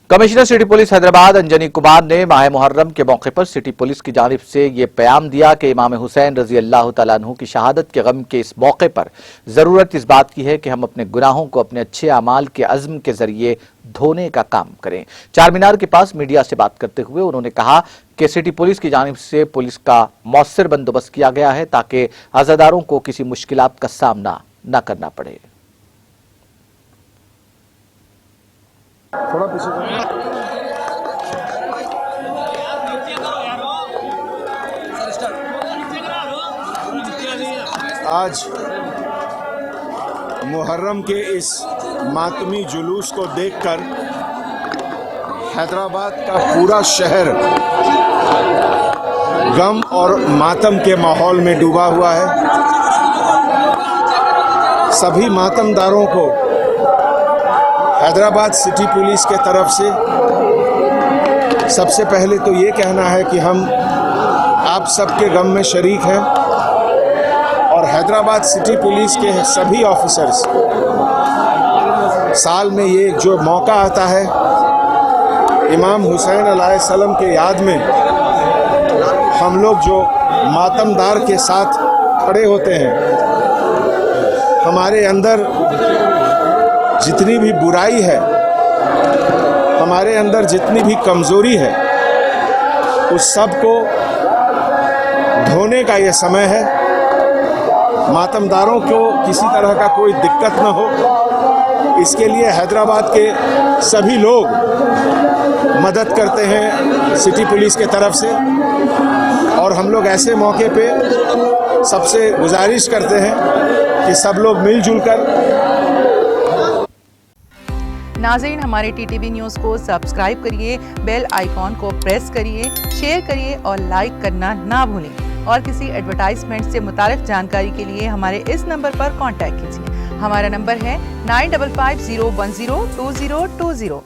Commissioner city police Hyderabad Anjani Kumar ने माह मुहर्रम के मौके पर सिटी पुलिस की जानिब से ये बयान दिया कि इमाम हुसैन रजी अल्लाह तआला अन्हु की शहादत के गम के इस मौके पर जरूरत इस बात की है कि हम अपने गुनाहों को अपने अच्छे अमाल के अज़्म के जरिए धोने का काम करें। चार मीनार के पास मीडिया से बात करते हुए उन्होंने कहा कि सिटी पुलिस की जानिब से पुलिस का मौसर बंदोबस्त किया गया है ताकि अज़ादारों को किसी मुश्किलात का सामना न करना पड़े। थोड़ा पीछे आज मुहर्रम के इस मातमी जुलूस को देखकर हैदराबाद का पूरा शहर गम और मातम के माहौल में डूबा हुआ है। सभी मातमदारों को हैदराबाद सिटी पुलिस के तरफ से सबसे पहले तो ये कहना है कि हम आप सबके गम में शरीक हैं और हैदराबाद सिटी पुलिस के सभी ऑफिसर्स साल में ये जो मौका आता है इमाम हुसैन अलैहिस्सलाम के याद में हम लोग जो मातमदार के साथ खड़े होते हैं, हमारे अंदर जितनी भी बुराई है, हमारे अंदर जितनी भी कमज़ोरी है, उस सब को धोने का ये समय है। मातमदारों को किसी तरह का कोई दिक्कत न हो, इसके लिए हैदराबाद के सभी लोग मदद करते हैं सिटी पुलिस के तरफ से और हम लोग ऐसे मौके पे सबसे गुजारिश करते हैं कि सब लोग मिलजुल कर। नाज़रीन, हमारे टीटीवी न्यूज़ को सब्सक्राइब करिए, बेल आइकॉन को प्रेस करिए, शेयर करिए और लाइक करना ना भूलें। और किसी एडवर्टाइजमेंट से मुताल्लिक़ जानकारी के लिए हमारे इस नंबर पर कांटेक्ट कीजिए। हमारा नंबर है 9550102020।